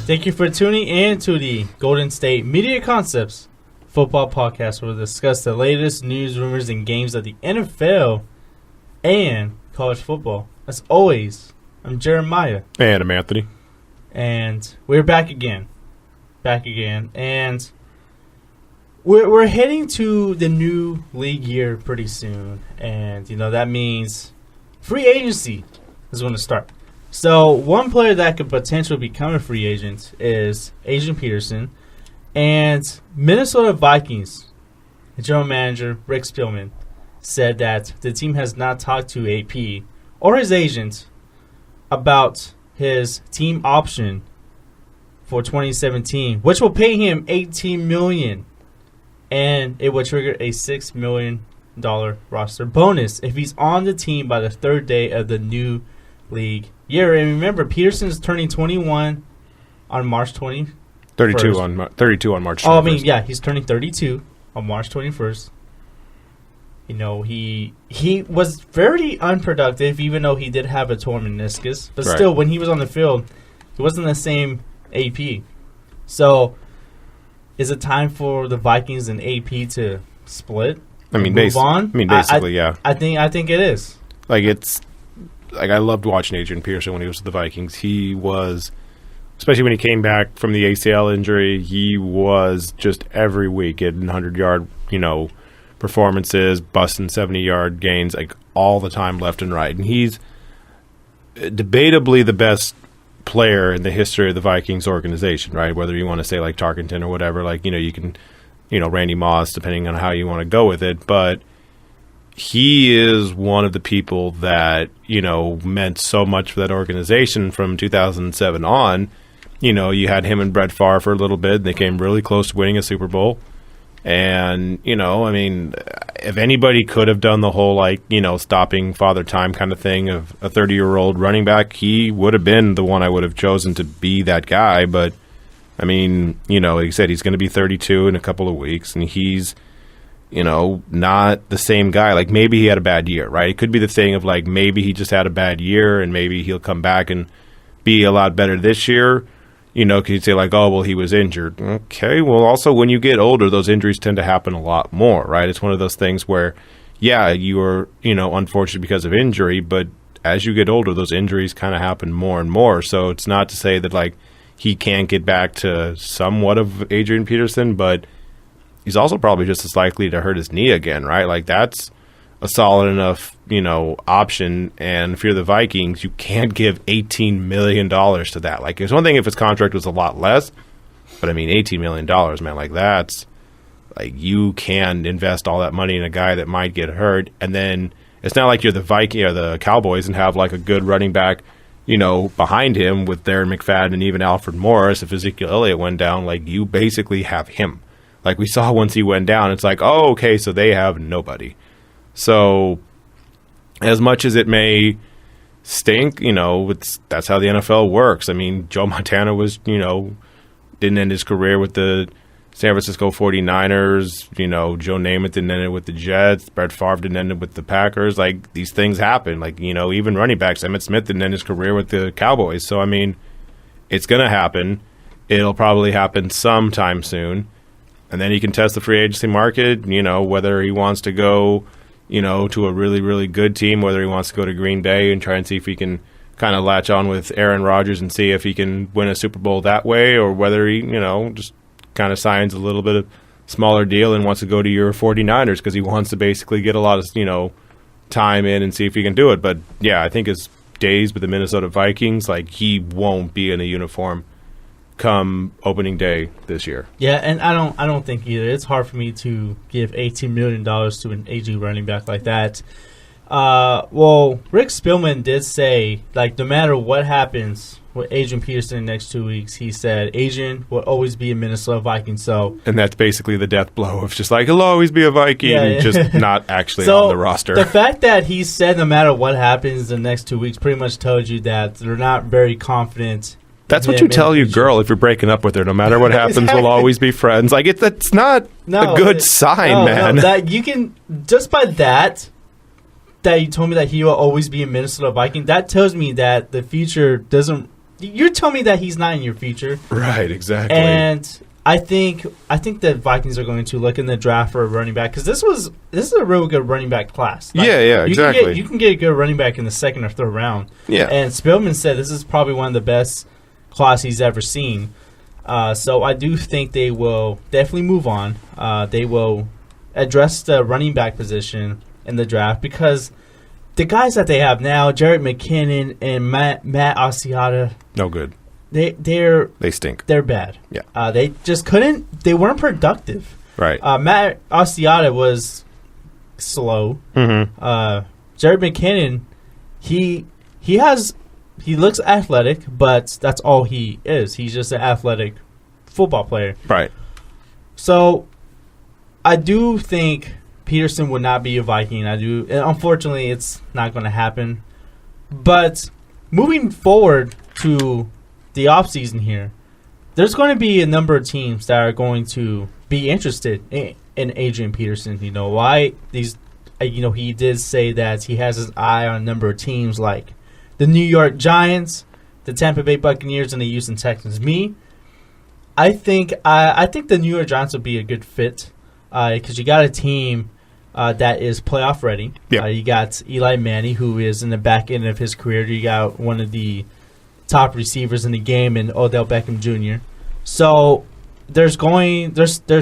Thank you for tuning in to the Golden State Media Concepts football podcast, where we'll discuss the latest news, rumors, and games of the NFL and college football. As always, I'm Jeremiah. And I'm Anthony. And we're back again. And we're heading to the new league year pretty soon. And, that means free agency is going to start. So one player that could potentially become a free agent is Adrian Peterson. And Minnesota Vikings general manager Rick Spielman said that the team has not talked to AP or his agent about his team option for 2017, which will pay him $18 million, and it will trigger a $6 million roster bonus if he's on the team by the third day of the new league year. And remember, Peterson is turning 21 on March 20th. 32 on March 21st. Oh, I mean, yeah, he's turning 32 on March 21st. He was very unproductive, even though he did have a torn meniscus. But still, when he was on the field, he wasn't the same AP. So, is it time for the Vikings and AP to split? Move on? Basically, yeah. I think it is. I loved watching Adrian Peterson when he was with the Vikings. He was, especially when he came back from the ACL injury, he was just every week getting 100-yard, performances, busting 70-yard gains, all the time, left and right. And he's debatably the best player in the history of the Vikings organization, right? Whether you want to say Tarkenton or whatever, you can, Randy Moss, depending on how you want to go with it. But he is one of the people that, meant so much for that organization from 2007 on. You had him and Brett Favre for a little bit. They came really close to winning a Super Bowl. And, if anybody could have done the whole, stopping Father Time kind of thing of a 30-year-old running back, he would have been the one I would have chosen to be that guy. But, like you said, he's going to be 32 in a couple of weeks, and he's, not the same guy. Maybe he had a bad year, right? It could be the thing of, maybe he just had a bad year, and maybe he'll come back and be a lot better this year. Because you'd say, he was injured. Okay, well, also, when you get older, those injuries tend to happen a lot more, right? It's one of those things where, yeah, you are, unfortunate because of injury, but as you get older, those injuries kind of happen more and more. So it's not to say that, he can't get back to somewhat of Adrian Peterson, but he's also probably just as likely to hurt his knee again, right? That's a solid enough, option. And if you're the Vikings, you can't give $18 million to that. It's one thing if his contract was a lot less, but $18 million, man, that's you can invest all that money in a guy that might get hurt. And then it's not like you're the Viking or the Cowboys and have a good running back, behind him with Darren McFadden and even Alfred Morris. If Ezekiel Elliott went down, you basically have him. We saw once he went down, it's okay, so they have nobody. So, as much as it may stink, that's how the NFL works. Joe Montana was, didn't end his career with the San Francisco 49ers. Joe Namath didn't end it with the Jets. Brett Favre didn't end it with the Packers. These things happen. Even running backs, Emmitt Smith didn't end his career with the Cowboys. So, it's going to happen. It'll probably happen sometime soon. And then he can test the free agency market, whether he wants to go to a really, really good team, whether he wants to go to Green Bay and try and see if he can kind of latch on with Aaron Rodgers and see if he can win a Super Bowl that way, or whether he, just kind of signs a little bit of smaller deal and wants to go to your 49ers because he wants to basically get a lot of, time in and see if he can do it. But, yeah, I think his days with the Minnesota Vikings, he won't be in a uniform come opening day this year. Yeah, and I don't think either. It's hard for me to give $18 million to an aging running back like that. Well, Rick Spielman did say, no matter what happens with Adrian Peterson in the next 2 weeks, he said Adrian will always be a Minnesota Viking. And that's basically the death blow of just he'll always be a Viking, just not actually on the roster. The fact that he said no matter what happens in the next 2 weeks pretty much tells you that they're not very confident. That's what you tell your girl if you're breaking up with her. No matter what happens, exactly. We'll always be friends. That's not a good sign, man. That you can, just by that you told me that he will always be a Minnesota Viking, that tells me that the future doesn't you're telling me that he's not in your future. Right, exactly. And I think the Vikings are going to look in the draft for a running back because this is a real good running back class. Like, exactly. You can get a good running back in the second or third round. Yeah. And Spillman said this is probably one of the best class he's ever seen. So I do think they will definitely move on. They will address the running back position in the draft because the guys that they have now, Jared McKinnon and Matt Asiata, no good. They stink. They're bad. Yeah. They just couldn't. They weren't productive. Right. Matt Asiata was slow. Mm-hmm. Jared McKinnon, he looks athletic, but that's all he is. He's just an athletic football player. Right. So I do think Peterson would not be a Viking. And unfortunately, it's not going to happen. But moving forward to the offseason here, there's going to be a number of teams that are going to be interested in Adrian Peterson. You know why? He did say that he has his eye on a number of teams like the New York Giants, the Tampa Bay Buccaneers, and the Houston Texans. I think the New York Giants will be a good fit because you got a team that is playoff ready. Yeah. You got Eli Manning, who is in the back end of his career. You got one of the top receivers in the game in Odell Beckham Jr. So there's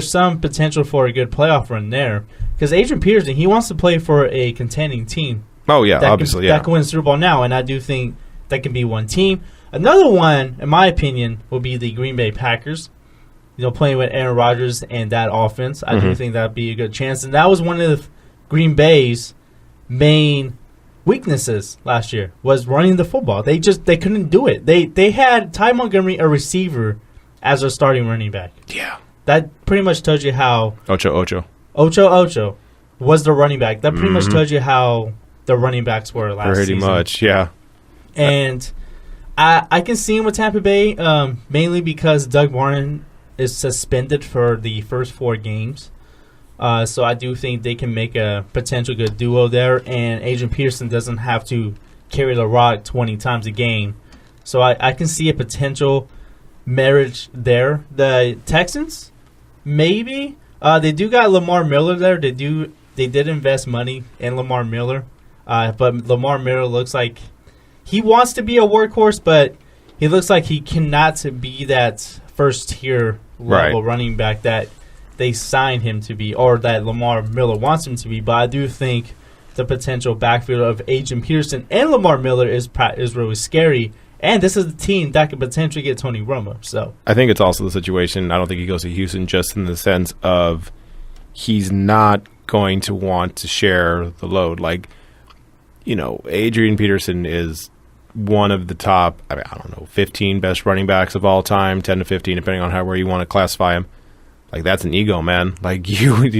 some potential for a good playoff run there because Adrian Peterson, he wants to play for a contending team. Oh yeah, obviously, that can win the Super Bowl now, and I do think that can be one team. Another one, in my opinion, will be the Green Bay Packers. Playing with Aaron Rodgers and that offense, I do think that would be a good chance. And that was one of Green Bay's main weaknesses last year was running the football. They couldn't do it. They had Ty Montgomery, a receiver, as their starting running back. Yeah, that pretty much tells you how Ocho was the running back. That pretty much tells you how the running backs were last season. Pretty much, yeah. And I can see him with Tampa Bay mainly because Doug Martin is suspended for the first 4 games. So I do think they can make a potential good duo there, and Adrian Peterson doesn't have to carry the rock 20 times a game. So I can see a potential marriage there. The Texans, maybe. They do got Lamar Miller there. They did invest money in Lamar Miller. But Lamar Miller looks like he wants to be a workhorse, but he looks like he cannot be that first-tier level running back that they signed him to be, or that Lamar Miller wants him to be. But I do think the potential backfield of Adrian Peterson and Lamar Miller is really scary. And this is the team that could potentially get Tony Romo. So I think it's also the situation. I don't think he goes to Houston just in the sense of he's not going to want to share the load. Like, Adrian Peterson is one of the top, 15 best running backs of all time, 10 to 15, depending on where you want to classify him. Like, that's an ego, man. Like, you're not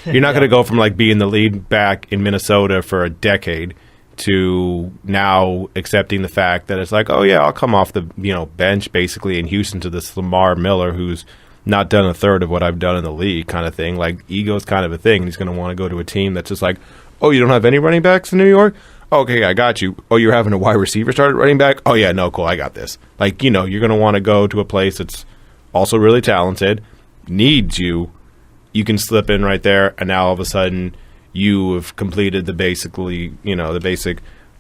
going to go from like being the lead back in Minnesota for a decade to now accepting the fact that it's like, oh yeah, I'll come off the bench basically in Houston to this Lamar Miller who's not done a third of what I've done in the league kind of thing. Like, ego's kind of a thing. He's going to want to go to a team that's just like, oh, you don't have any running backs in New York? Okay, I got you. Oh, you're having a wide receiver started running back? Oh, yeah, no, cool, I got this. Like, you're going to want to go to a place that's also really talented, needs you. You can slip in right there, and now all of a sudden you have completed the basic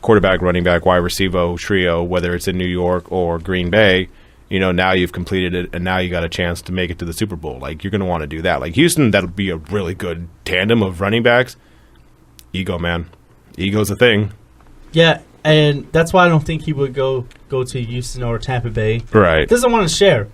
quarterback, running back, wide receiver trio, whether it's in New York or Green Bay. Now you've completed it, and now you got a chance to make it to the Super Bowl. Like, you're going to want to do that. Like, Houston, that'll be a really good tandem of running backs. Ego, man. Ego's a thing. Yeah, and that's why I don't think he would go to Houston or Tampa Bay. Right. He doesn't want to share.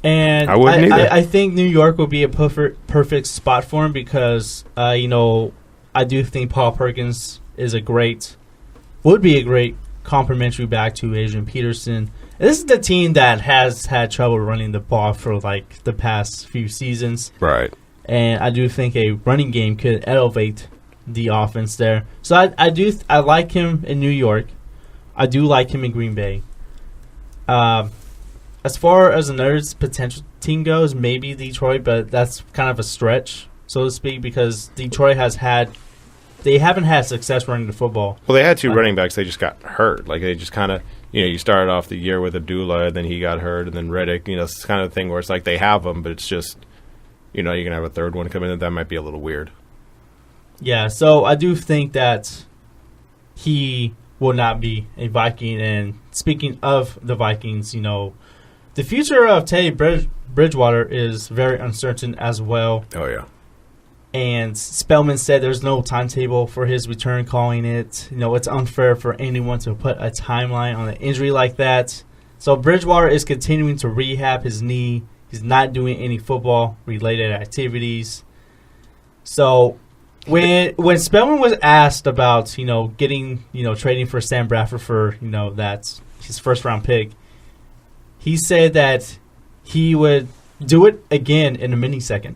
And I wouldn't either. I think New York would be a perfect spot for him because, I do think Paul Perkins would be a great complementary back to Adrian Peterson. And this is the team that has had trouble running the ball for like the past few seasons. Right. And I do think a running game could elevate the offense there. So I like him in New York. I do like him in Green Bay. As far as another potential team goes, maybe Detroit, but that's kind of a stretch, so to speak, because Detroit they haven't had success running the football. Well, they had 2 running backs. They just got hurt. Like, they just kind of you started off the year with Abdullah, and then he got hurt, and then Riddick. It's kind of thing where it's like they have them, but it's just, you're going to have a third one come in, and that might be a little weird. Yeah, so I do think that he will not be a Viking. And speaking of the Vikings, the future of Teddy Bridgewater is very uncertain as well. Oh, yeah. And Spellman said there's no timetable for his return, calling it, it's unfair for anyone to put a timeline on an injury like that. So Bridgewater is continuing to rehab his knee. He's not doing any football-related activities. So when Spellman was asked about, getting, trading for Sam Bradford for, that's his first-round pick, he said that he would do it again in a millisecond.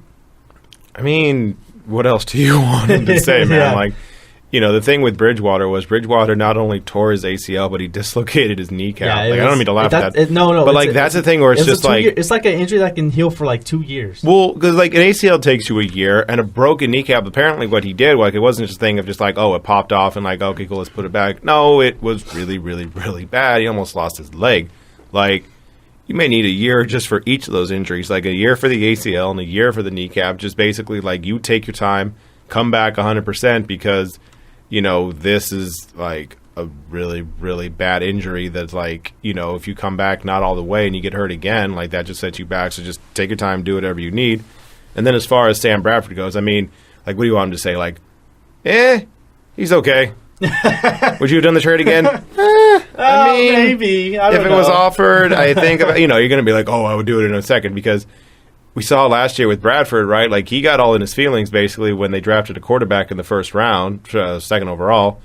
I mean, what else do you want him to say, man? Yeah. The thing with Bridgewater was Bridgewater not only tore his ACL, but he dislocated his kneecap. Yeah, I don't mean to laugh at that. No. But, that's the thing where it's just it's like an injury that can heal for, 2 years. Well, because, an ACL takes you a year, and a broken kneecap, apparently what he did, it wasn't just a thing of just it popped off and, okay, cool, let's put it back. No, it was really, really, really bad. He almost lost his leg. You may need a year just for each of those injuries, a year for the ACL and a year for the kneecap. Just basically, you take your time, come back 100% because, this is, a really, really bad injury that's, if you come back not all the way and you get hurt again, that just sets you back. So just take your time, do whatever you need. And then as far as Sam Bradford goes, I mean, what do you want him to say? He's okay. Would you have done the trade again? I mean, maybe. I don't if it know. was offered, I think, you're going to be like, I would do it in a second because we saw last year with Bradford, right? He got all in his feelings basically when they drafted a quarterback in the first round, second overall.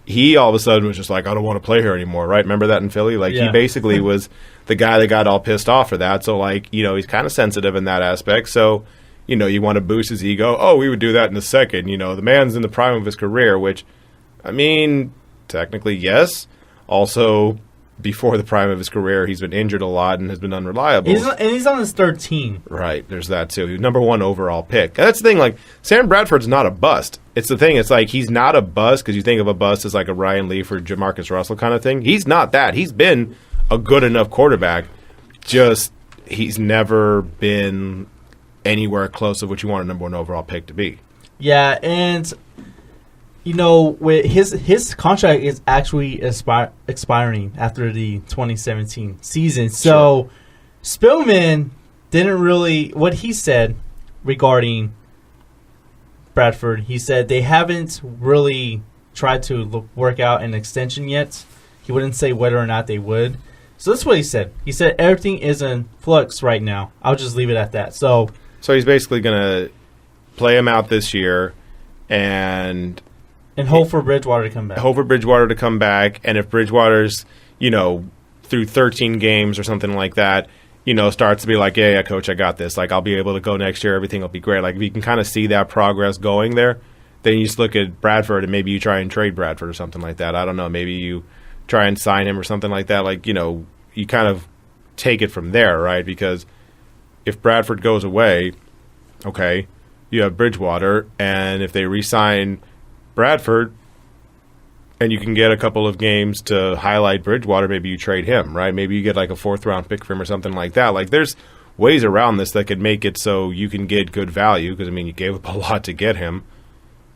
He all of a sudden was just I don't want to play here anymore, right? Remember that in Philly? Yeah. He basically was the guy that got all pissed off for that. So, he's kind of sensitive in that aspect. So, you want to boost his ego. We would do that in a second. The man's in the prime of his career, which, I mean, technically, yes. Also, before the prime of his career, he's been injured a lot and has been unreliable. He's on his third team. Right, there's that too. He's number 1 overall pick. That's the thing, Sam Bradford's not a bust. It's the thing, it's he's not a bust because you think of a bust as a Ryan Leaf or Jamarcus Russell kind of thing. He's not that. He's been a good enough quarterback. Just, he's never been anywhere close to what you want a number 1 overall pick to be. Yeah, and with his contract is actually expiring after the 2017 season. So Spillman didn't really what he said regarding Bradford. He said they haven't really tried to work out an extension yet. He wouldn't say whether or not they would. So that's what he said. He said everything is in flux right now. I'll just leave it at that. So he's basically going to play him out this year and hope for Bridgewater to come back. And if Bridgewater's, through 13 games or something like that, starts to be yeah, coach, I got this. I'll be able to go next year. Everything will be great. If you can kind of see that progress going there, then you just look at Bradford and maybe you try and trade Bradford or something like that. I don't know. Maybe you try and sign him or something like that. You kind of take it from there, right? Because if Bradford goes away, okay, you have Bridgewater, and if they re-sign Bradford and you can get a couple of games to highlight Bridgewater, maybe you trade him, right? Maybe you get a 4th-round pick for him or something like that. There's ways around this that could make it so you can get good value because, you gave up a lot to get him.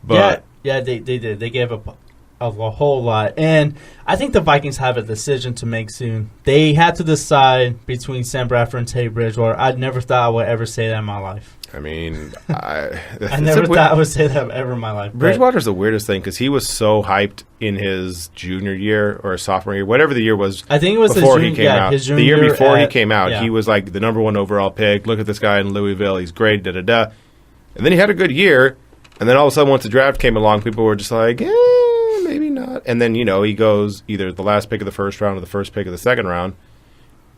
But yeah, they did. They gave up a whole lot. And I think the Vikings have a decision to make soon. They had to decide between Sam Bradford and Teddy Bridgewater. I never thought I would ever say that in my life. I mean, I never thought I would say that ever in my life. Bridgewater's the weirdest thing because he was so hyped in his junior year or sophomore year, whatever the year was. I think it was before he came out. His the year before he came out, yeah. He was the number 1 overall pick. Look at this guy in Louisville; he's great. Da da da. And then he had a good year, and then all of a sudden, once the draft came along, people were just maybe not. And then he goes either the last pick of the first round or the first pick of the second round,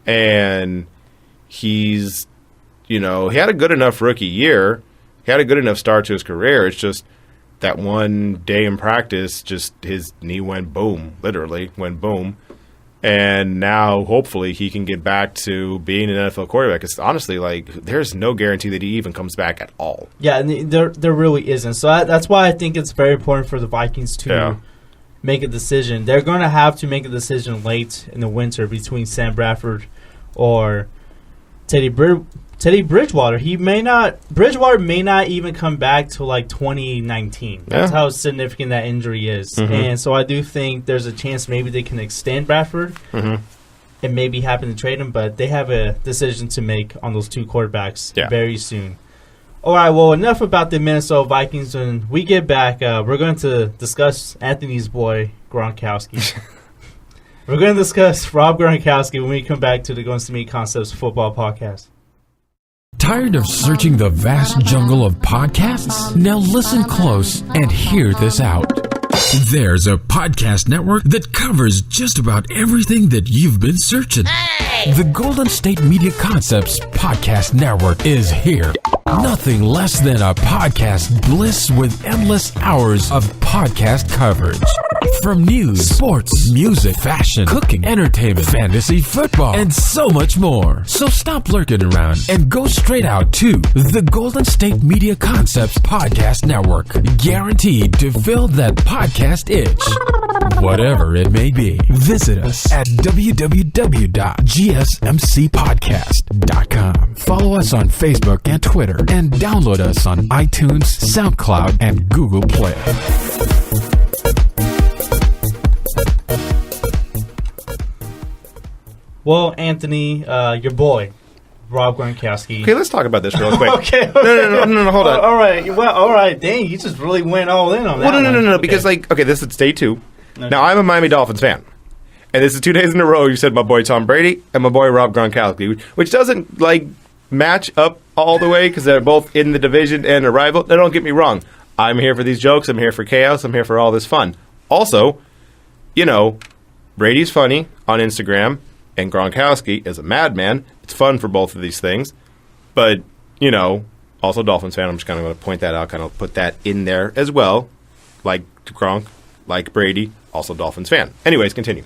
and he's. He had a good enough rookie year. He had a good enough start to his career. It's just that one day in practice, just his knee went boom, literally went boom. And now, hopefully, he can get back to being an NFL quarterback. Because honestly, there's no guarantee that he even comes back at all. Yeah, and there really isn't. So that's why I think it's very important for the Vikings to make a decision. They're going to have to make a decision late in the winter between Sam Bradford or Teddy Bridgewater. Bridgewater may not even come back to like 2019. That's how significant that injury is. Mm-hmm. And so I do think there's a chance maybe they can extend Bradford and maybe happen to trade him, but they have a decision to make on those two quarterbacks very soon. All right, well, enough about the Minnesota Vikings. When we get back, we're going to discuss Anthony's boy, Gronkowski. We're going to discuss Rob Gronkowski when we come back to the Going to Meet Concepts Football Podcast. Tired of searching the vast jungle of podcasts? Now listen close and hear this out. There's a podcast network that covers just about everything that you've been searching. Hey! The Golden State Media Concepts Podcast Network is here. Nothing less than a podcast bliss with endless hours of podcast coverage. From news, sports, music, fashion, cooking, entertainment, fantasy, football, and so much more. So stop lurking around and go straight out to the Golden State Media Concepts Podcast Network. Guaranteed to fill that podcast itch. Whatever it may be. Visit us at www.gsmcpodcast.com. Follow us on Facebook and Twitter, and download us on iTunes, SoundCloud, and Google Play. Well, Anthony, your boy, Rob Gronkowski. Okay, let's talk about this real quick. Okay. No, hold on. All right. Well, all right. Dang, you just really went all in on that. Well, no, okay. Because, this is day 2. Okay. Now, I'm a Miami Dolphins fan. And this is 2 days in a row you said my boy Tom Brady and my boy Rob Gronkowski, which doesn't, match up all the way because they're both in the division and a rival. Now, don't get me wrong. I'm here for these jokes. I'm here for chaos. I'm here for all this fun. Also, Brady's funny on Instagram, and Gronkowski is a madman. It's fun for both of these things. But, also Dolphins fan. I'm just kind of going to point that out, kind of put that in there as well. Like Gronk, like Brady, also Dolphins fan. Anyways, continue.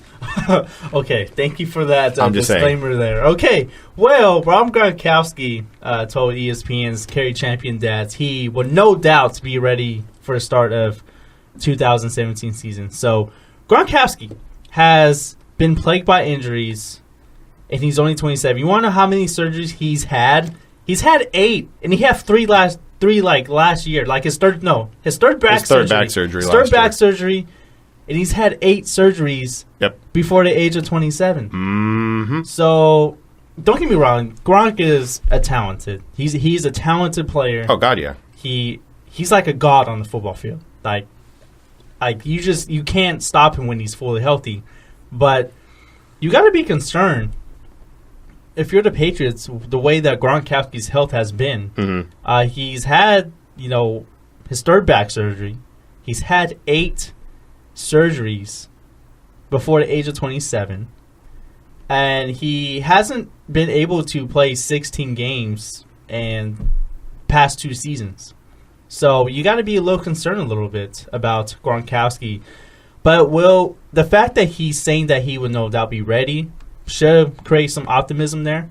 Okay, thank you for that disclaimer there. Okay, well, Rob Gronkowski told ESPN's Kerry Champion that he would no doubt be ready for the start of 2017 season. So, Gronkowski has been plagued by injuries, and he's only 27. You want to know how many surgeries he's had? He's had 8, and he had 3 last year. His third back surgery. And he's had 8 surgeries before the age of 27. Mm-hmm. So, don't get me wrong. Gronk is He's a talented player. Oh, God, yeah. He's like a god on the football field. You can't stop him when he's fully healthy. But you got to be concerned if you're the Patriots, the way that Gronkowski's health has been. Mm-hmm. He's had, his third back surgery. He's had 8 surgeries before the age of 27, and he hasn't been able to play 16 games in past 2 seasons. So you got to be a little concerned a little bit about Gronkowski. But the fact that he's saying that he would no doubt be ready should create some optimism there.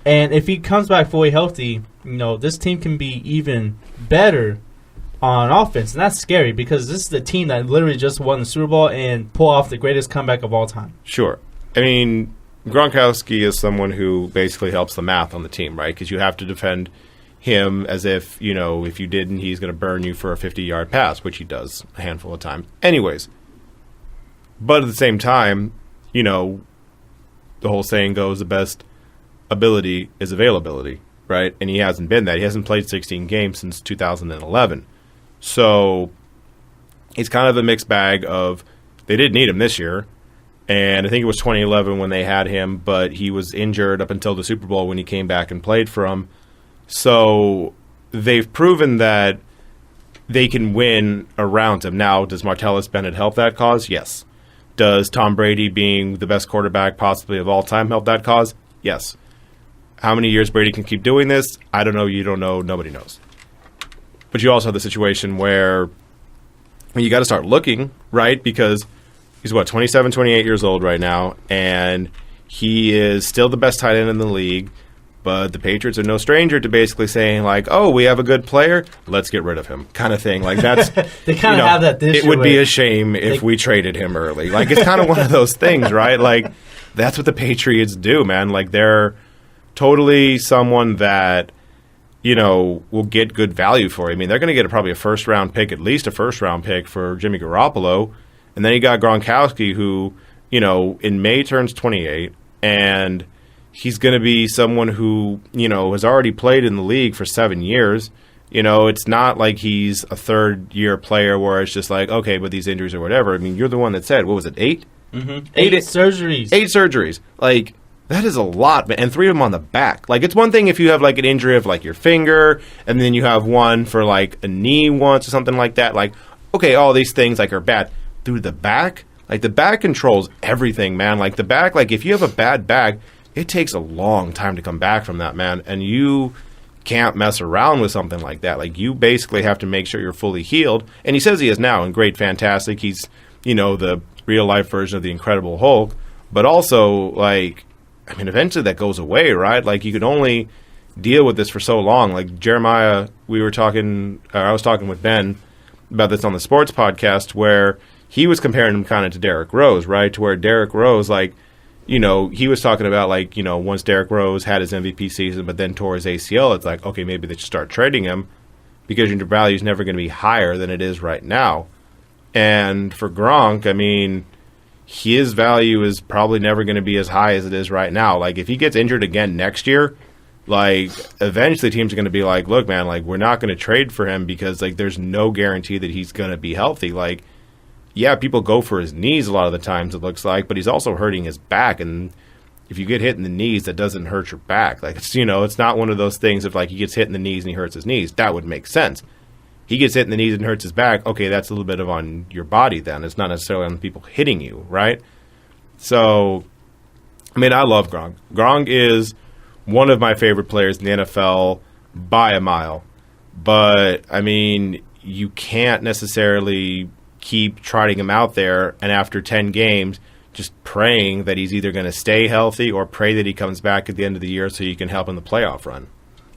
And if he comes back fully healthy, this team can be even better on offense, and that's scary because this is the team that literally just won the Super Bowl and pulled off the greatest comeback of all time. Sure. I mean, Gronkowski is someone who basically helps the math on the team, right? Because you have to defend him as if, if you didn't, he's going to burn you for a 50-yard pass, which he does a handful of times. Anyways, but at the same time, the whole saying goes, the best ability is availability, right? And he hasn't been that. He hasn't played 16 games since 2011. So it's kind of a mixed bag of they did need him this year, and I think it was 2011 when they had him, but he was injured up until the Super Bowl when he came back and played for him. So they've proven that they can win around him. Now, does Martellus Bennett help that cause? Yes. Does Tom Brady being the best quarterback possibly of all time help that cause? Yes. How many years Brady can keep doing this? I don't know. You don't know. Nobody knows. But you also have the situation where you got to start looking, right? Because he's, 27, 28 years old right now, and he is still the best tight end in the league. But the Patriots are no stranger to basically saying, like, oh, we have a good player, let's get rid of him, kind of thing. Like, that's... They kind of have that this year. It would be a shame if we traded him early. Like, it's kind of one of those things, right? Like, that's what the Patriots do, man. Like, they're totally someone that, will get good value for. I mean, they're going to get probably a first-round pick, at least a first-round pick for Jimmy Garoppolo. And then you got Gronkowski, who, in May turns 28, and... he's going to be someone who, has already played in the league for 7 years. It's not like he's a third-year player where it's just like, okay, but these injuries or whatever. I mean, you're the one that said, what was it, 8? Mm-hmm. 8 surgeries. 8 surgeries. Like, that is a lot, and 3 of them on the back. Like, it's one thing if you have, like, an injury of, like, your finger, and then you have one for, like, a knee once or something like that. Like, okay, all these things, like, are bad. Through the back, like, the back controls everything, man. Like, the back, like, if you have a bad back, it takes a long time to come back from that, man, and you can't mess around with something like that. Like, you basically have to make sure you're fully healed, and he says he is now, and great, fantastic. He's, the real-life version of the Incredible Hulk, but also, like, I mean, eventually that goes away, right? Like, you could only deal with this for so long. Like, Jeremiah, I was talking with Ben about this on the sports podcast, where he was comparing him kind of to Derrick Rose, right, to where Derrick Rose, like, he was talking about, like, once Derrick Rose had his MVP season but then tore his ACL, it's like, okay, maybe they should start trading him because your value is never going to be higher than it is right now. And for Gronk, I mean, his value is probably never going to be as high as it is right now. Like, if he gets injured again next year, like, eventually teams are going to be like, look, man, like, we're not going to trade for him because, like, there's no guarantee that he's going to be healthy. Like, yeah, people go for his knees a lot of the times, it looks like, but he's also hurting his back. And if you get hit in the knees, that doesn't hurt your back. Like, it's, it's not one of those things if, like, he gets hit in the knees and he hurts his knees. That would make sense. He gets hit in the knees and hurts his back. Okay, that's a little bit of on your body then. It's not necessarily on the people hitting you, right? So, I mean, I love Gronk. Gronk is one of my favorite players in the NFL by a mile. But, I mean, you can't necessarily keep trotting him out there and after 10 games just praying that he's either going to stay healthy or pray that he comes back at the end of the year so you can help in the playoff run.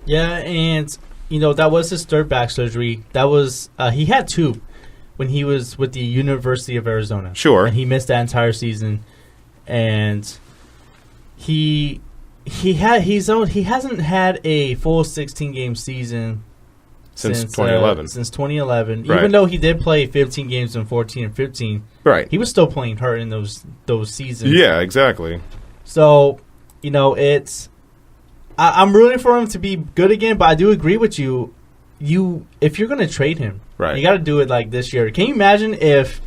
Yeah, and that was his third back surgery. That was he had 2 when he was with the University of Arizona. Sure. And he missed that entire season, and he hasn't had a full 16-game season since 2011. Since 2011, right. Even though he did play 15 games in 14 and 15, right? He was still playing hurt in those seasons. Yeah, exactly. So, I'm rooting for him to be good again, but I do agree with you. If you're going to trade him, right, you got to do it like this year. Can you imagine if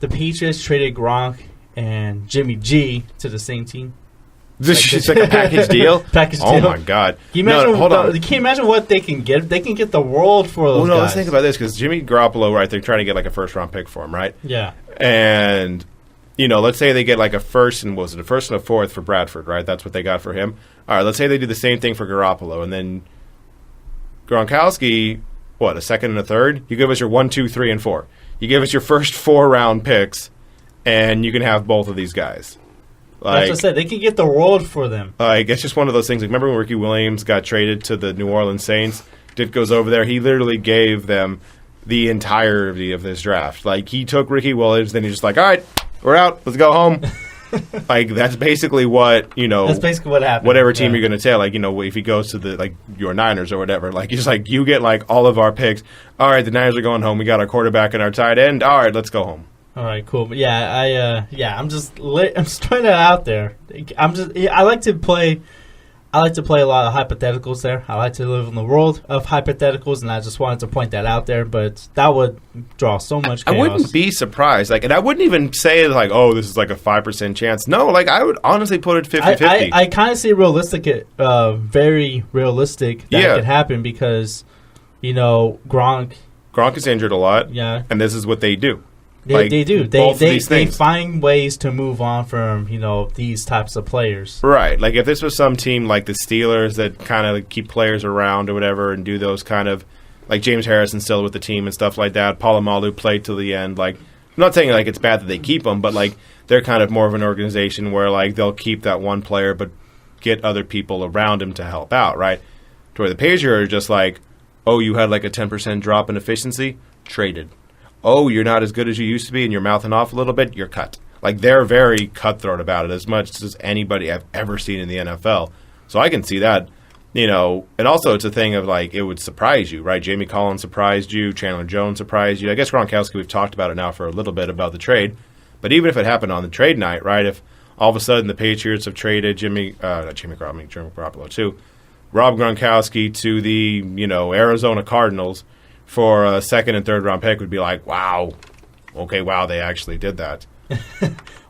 the Patriots traded Gronk and Jimmy G to the same team? It's like a package deal? Package deal. Oh, my God. Can you imagine what they can get? They can get the world for those guys. Let's think about this, because Jimmy Garoppolo, right, they're trying to get like a first-round pick for him, right? Yeah. And, let's say they get like a first and a fourth for Bradford, right? That's what they got for him. All right, let's say they do the same thing for Garoppolo, and then Gronkowski, a second and a third? You give us your 1, 2, 3, and 4. You give us your first 4-round picks, and you can have both of these guys. Like, that's what I said. They can get the world for them. It's just one of those things. Like, remember when Ricky Williams got traded to the New Orleans Saints? Dick goes over there. He literally gave them the entirety of this draft. Like, he took Ricky Williams, then he's just like, all right, we're out. Let's go home. Like, that's basically what, That's basically what happened. Whatever team you're going to tell. Like, if he goes to the, like, your Niners or whatever. Like, he's like, you get, like, all of our picks. All right, the Niners are going home. We got our quarterback and our tight end. All right, let's go home. All right, cool. But yeah, I'm just throwing that out there. I like to play a lot of hypotheticals there. I like to live in the world of hypotheticals, and I just wanted to point that out there. But that would draw so much chaos. I wouldn't be surprised. Like, and I wouldn't even say like, oh, this is like a 5% chance. No, like I would honestly put it 50-50. I kind of see very realistic that it could happen because, Gronk is injured a lot. Yeah, and this is what they do. They do. They find ways to move on from, these types of players. Right. Like, if this was some team like the Steelers that kind of keep players around or whatever and do those kind of, like James Harrison still with the team and stuff like that. Polamalu played till the end. Like, I'm not saying, like, it's bad that they keep them, but, like, they're kind of more of an organization where, like, they'll keep that one player, but get other people around him to help out, right? To where the Patriots are just like, oh, you had like a 10% drop in efficiency? Traded. Oh, you're not as good as you used to be and you're mouthing off a little bit? You're cut. Like, they're very cutthroat about it, as much as anybody I've ever seen in the NFL. So I can see that, you know. And also it's a thing of, like, it would surprise you, right? Jamie Collins surprised you. Chandler Jones surprised you. I guess Gronkowski, we've talked about it now for a little bit about the trade. But even if it happened on the trade night, right, if all of a sudden the Patriots have traded Jimmy Garoppolo too, Rob Gronkowski to the, you know, Arizona Cardinals for a second and third round pick, would be like, wow, okay, wow, they actually did that.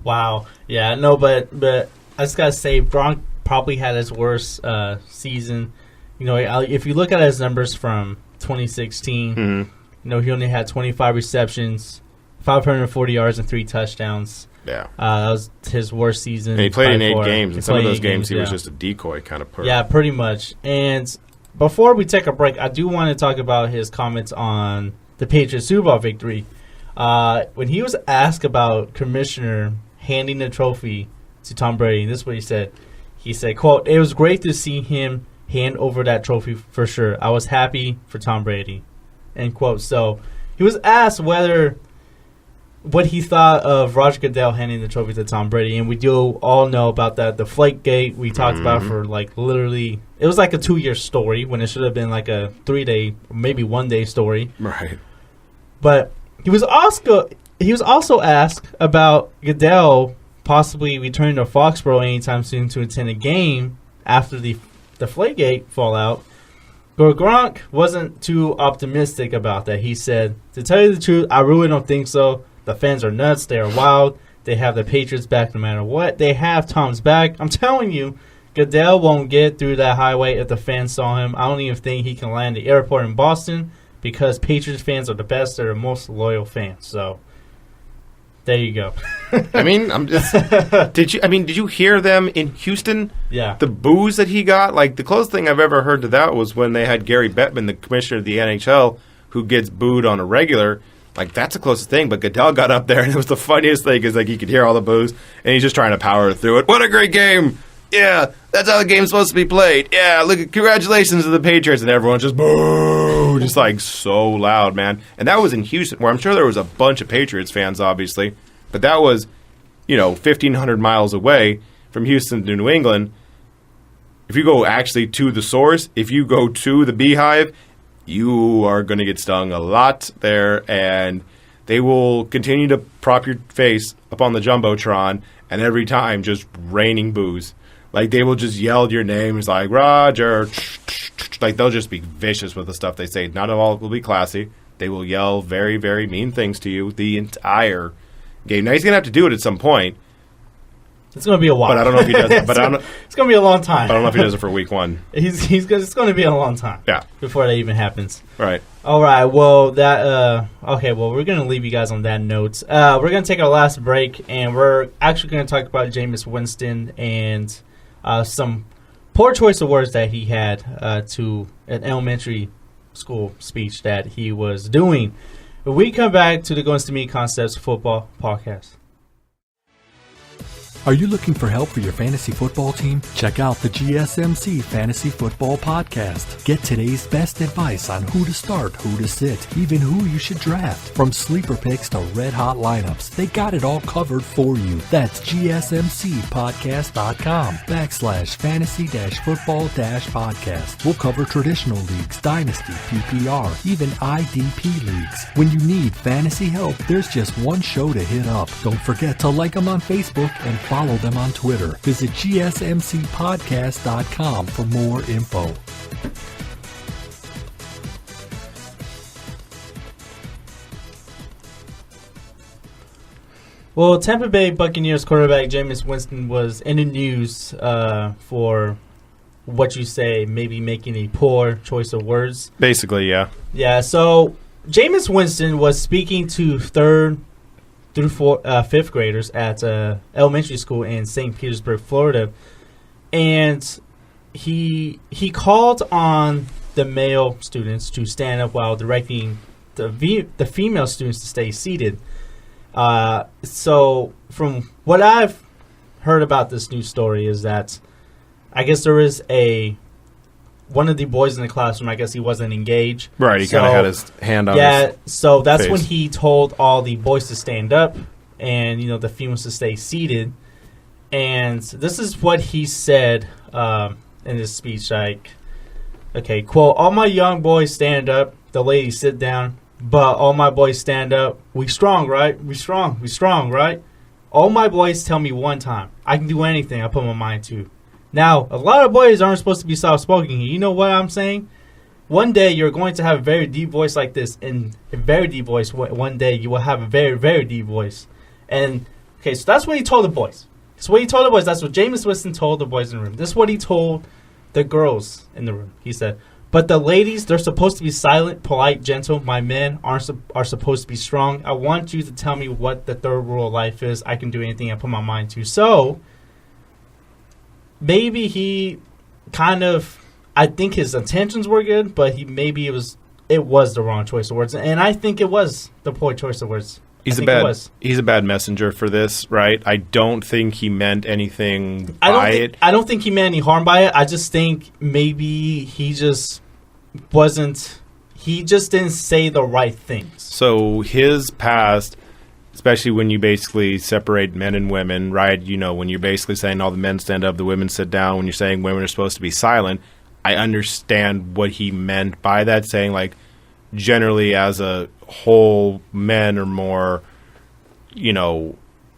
Wow. Yeah, no, but I just got to say, Gronk probably had his worst season. You know, if you look at his numbers from 2016, you know, he only had 25 receptions, 540 yards, and 3 touchdowns. Yeah. That was his worst season. And he played in 8 games. In some of those games, he was just a decoy kind of person. Yeah, pretty much. And before we take a break, I do want to talk about his comments on the Patriots Super Bowl victory. When he was asked about Commissioner handing the trophy to Tom Brady, this is what he said. He said, quote, "It was great to see him hand over that trophy for sure. I was happy for Tom Brady." End quote. So he was asked what he thought of Roger Goodell handing the trophy to Tom Brady, and we do all know about that. The Deflategate we talked about for like literally, it was like a 2-year story when it should have been like a 3-day, maybe 1-day story. Right. But he was also asked about Goodell possibly returning to Foxborough anytime soon to attend a game after the Deflategate fallout. But Gronk wasn't too optimistic about that. He said, "To tell you the truth, I really don't think so. The fans are nuts. They are wild. They have the Patriots back no matter what. They have Tom's back. I'm telling you, Goodell won't get through that highway if the fans saw him. I don't even think he can land the airport in Boston because Patriots fans are the best. They're the most loyal fans." So there you go. I mean, did you hear them in Houston? Yeah. The boos that he got? Like, the closest thing I've ever heard to that was when they had Gary Bettman, the commissioner of the NHL, who gets booed on a regular. Like, that's the closest thing. But Goodell got up there, and it was the funniest thing, is like he could hear all the boos, and he's just trying to power through it. What a great game! Yeah, that's how the game's supposed to be played. Yeah, look, congratulations to the Patriots, and everyone's just boo, just like so loud, man. And that was in Houston, where I'm sure there was a bunch of Patriots fans, obviously, but that was, you know, 1,500 miles away from Houston to New England. If you go actually to the source, if you go to the Beehive, you are going to get stung a lot there, and they will continue to prop your face up on the Jumbotron, and every time just raining boos. Like, they will just yell your names like, Roger. Like, they'll just be vicious with the stuff they say. Not all will be classy. They will yell very, very mean things to you the entire game. Now, he's going to have to do it at some point. It's going to be a while. But I don't know if he does it. It's going to be a long time. I don't know if he does it for week 1. It's going to be a long time. Yeah. Before that even happens. Right. All right. Well, we're going to leave you guys on that note. We're going to take our last break, and we're actually going to talk about Jameis Winston and some poor choice of words that he had to an elementary school speech that he was doing. When we come back to the Guns to Me Concepts Football Podcast. Are you looking for help for your fantasy football team? Check out the GSMC Fantasy Football Podcast. Get today's best advice on who to start, who to sit, even who you should draft. From sleeper picks to red-hot lineups, they got it all covered for you. That's gsmcpodcast.com/fantasy-football-podcast. We'll cover traditional leagues, dynasty, PPR, even IDP leagues. When you need fantasy help, there's just one show to hit up. Don't forget to like them on Facebook and follow them on Twitter. Visit gsmcpodcast.com for more info. Well, Tampa Bay Buccaneers quarterback Jameis Winston was in the news for what you say, maybe making a poor choice of words. Basically, yeah. Yeah, so Jameis Winston was speaking to 3rd through 5th graders at elementary school in St. Petersburg, Florida, and he called on the male students to stand up while directing the female students to stay seated. So from what I've heard about this news story is that I guess there was one of the boys in the classroom, I guess he wasn't engaged. Right, he kind of had his hand on his so that's face. when he told all the boys to stand up and, the females to stay seated. And this is what he said in his speech, okay, quote, all my young boys stand up, the ladies sit down, but all my boys stand up. We strong, right? We strong, right? All my boys tell me one time, I can do anything I put my mind to. Now, a lot of boys aren't supposed to be soft-spoken. You know what I'm saying? One day you're going to have a very deep voice like this, and a very deep voice. One day you will have a very, very deep voice. And, okay, so that's what he told the boys. That's what Jameis Winston told the boys in the room. This is what he told the girls in the room. He said, but the ladies, they're supposed to be silent, polite, gentle. My men are supposed to be strong. I want you to tell me what the third rule of life is. I can do anything I put my mind to. So maybe he I think his intentions were good, but it was the wrong choice of words. And I think it was the poor choice of words. He's a bad messenger for this, right? I don't think he meant anything by it. I don't think he meant any harm by it. I just think maybe he just didn't say the right things. So his past, especially when you basically separate men and women, right? When you're basically saying all the men stand up, the women sit down, when you're saying women are supposed to be silent, I understand what he meant by that, saying like generally as a whole, men are more,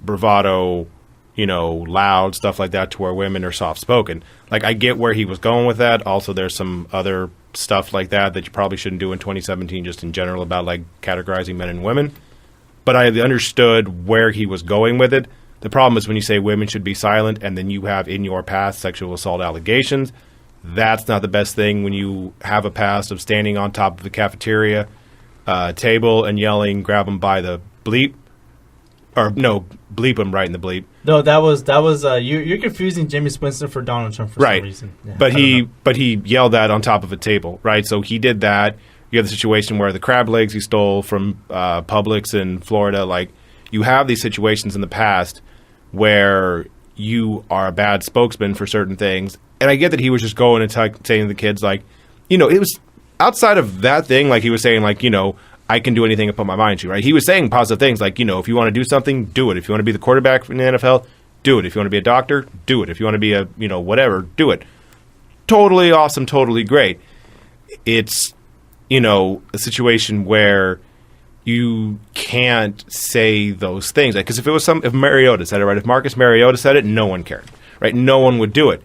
bravado, loud, stuff like that, to where women are soft-spoken. Like, I get where he was going with that. Also, there's some other stuff like that you probably shouldn't do in 2017 just in general about, like, categorizing men and women. But I understood where he was going with it. The problem is when you say women should be silent and then you have in your past sexual assault allegations, that's not the best thing when you have a past of standing on top of the cafeteria table and yelling, grab them by the bleep. Or, no, bleep them right in the bleep. No, that was you're confusing Jameis Winston for Donald Trump for some reason. Yeah, but he yelled that on top of a table, right? So he did that. You have the situation where the crab legs he stole from Publix in Florida. Like, you have these situations in the past where you are a bad spokesman for certain things. And I get that he was just going and saying to the kids, like, it was outside of that thing, like he was saying, like, I can do anything I put my mind to, right? He was saying positive things like, if you want to do something, do it. If you want to be the quarterback in the NFL, do it. If you want to be a doctor, do it. If you want to be a, whatever, do it. Totally awesome, totally great. It's, a situation where you can't say those things. Because if Mariota said it, right? If Marcus Mariota said it, no one cared, right? No one would do it.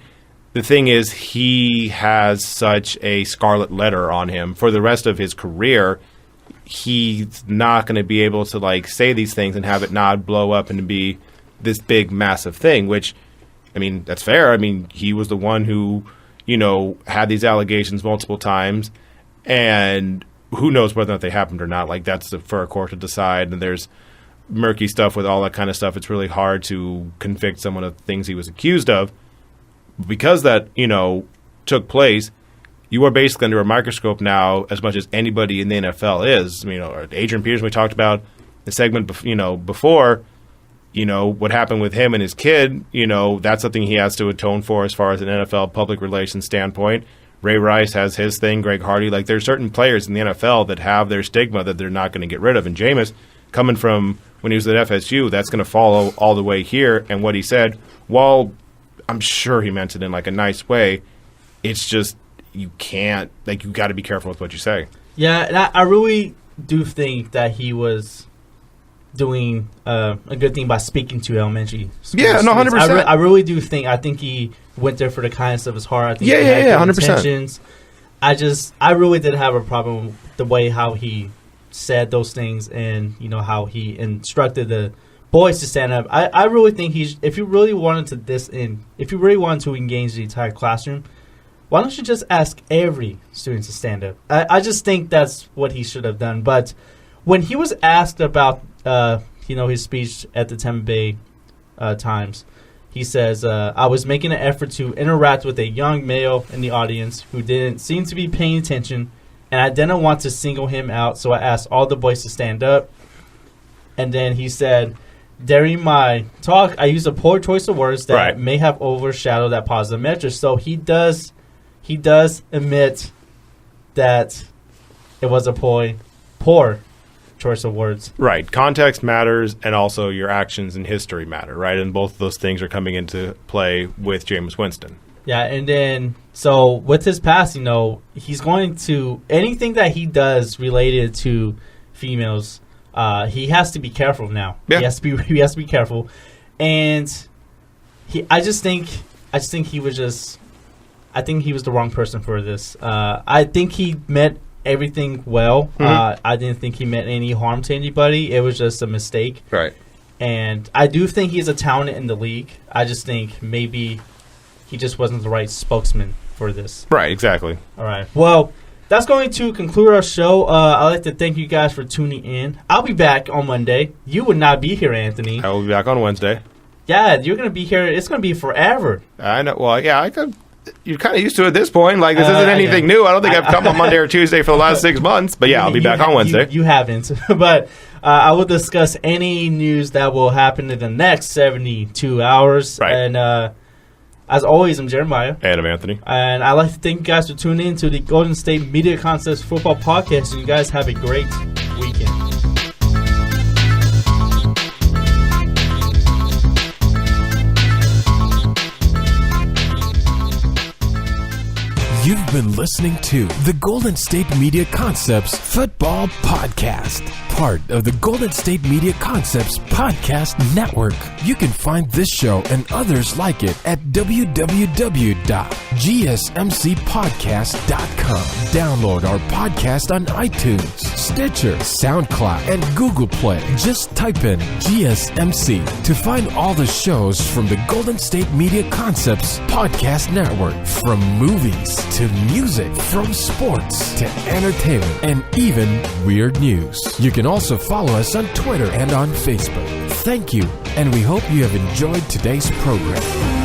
The thing is, he has such a scarlet letter on him for the rest of his career. He's not going to be able to, like, say these things and have it not blow up and be this big, massive thing, which, I mean, that's fair. I mean, he was the one who, had these allegations multiple times, and who knows whether or not they happened or not. Like, that's for a court to decide, and there's murky stuff with all that kind of stuff. It's really hard to convict someone of things he was accused of. Because that, took place, you are basically under a microscope now as much as anybody in the NFL is. I mean, Adrian Peterson, we talked about the segment before, what happened with him and his kid, that's something he has to atone for as far as an NFL public relations standpoint. Ray Rice has his thing, Greg Hardy. Like, there's certain players in the NFL that have their stigma that they're not going to get rid of. And Jameis, coming from when he was at FSU, that's going to follow all the way here. And what he said, while I'm sure he meant it in, like, a nice way, it's just, you can't, like, you got to be careful with what you say. Yeah, and I really do think that he was doing a good thing by speaking to elementary schools. Yeah, no, 100%. I really do think, I think he went there for the kindness of his heart. I think he had good 100%. Intentions. I really did have a problem with the way how he said those things and, how he instructed the boys to stand up. I really think if you really wanted to engage the entire classroom, why don't you just ask every student to stand up? I just think that's what he should have done. But when he was asked about, his speech at the Tampa Bay Times, he says, I was making an effort to interact with a young male in the audience who didn't seem to be paying attention, and I didn't want to single him out, so I asked all the boys to stand up. And then he said, during my talk, I used a poor choice of words that Right. may have overshadowed that positive measure. So he does admit that it was a poor choice of words. Right. Context matters, and also your actions and history matter, right? And both of those things are coming into play with Jameis Winston. Yeah, and then, so with his past, he's going to, anything that he does related to females, he has to be careful now. Yeah. He has to be careful. And I think he was the wrong person for this. I think he meant everything well. Mm-hmm. I didn't think he meant any harm to anybody. It was just a mistake. Right. And I do think he's a talent in the league. I just think maybe he just wasn't the right spokesman for this. Right, exactly. All right. Well, that's going to conclude our show. I'd like to thank you guys for tuning in. I'll be back on Monday. You would not be here, Anthony. I will be back on Wednesday. Yeah, you're going to be here. It's going to be forever. I know. Well, yeah, you're kind of used to it at this point. Like, this isn't anything new. I don't think I've come on Monday or Tuesday for the last 6 months. But, yeah, I'll be back on Wednesday. You haven't. But I will discuss any news that will happen in the next 72 hours. Right. And as always, I'm Jeremiah. And I'm Anthony. And I'd like to thank you guys for tuning in to the Golden State Media Concepts Football Podcast. And you guys have a great weekend. You've been listening to the Golden State Media Concepts Football Podcast, part of the Golden State Media Concepts Podcast Network. You can find this show and others like it at www.gsmcpodcast.com. Download our podcast on iTunes, Stitcher, SoundCloud, and Google Play. Just type in GSMC to find all the shows from the Golden State Media Concepts Podcast Network, from movies to music, from sports to entertainment, and even weird news. You can also follow us on Twitter and on Facebook. Thank you, and we hope you have enjoyed today's program.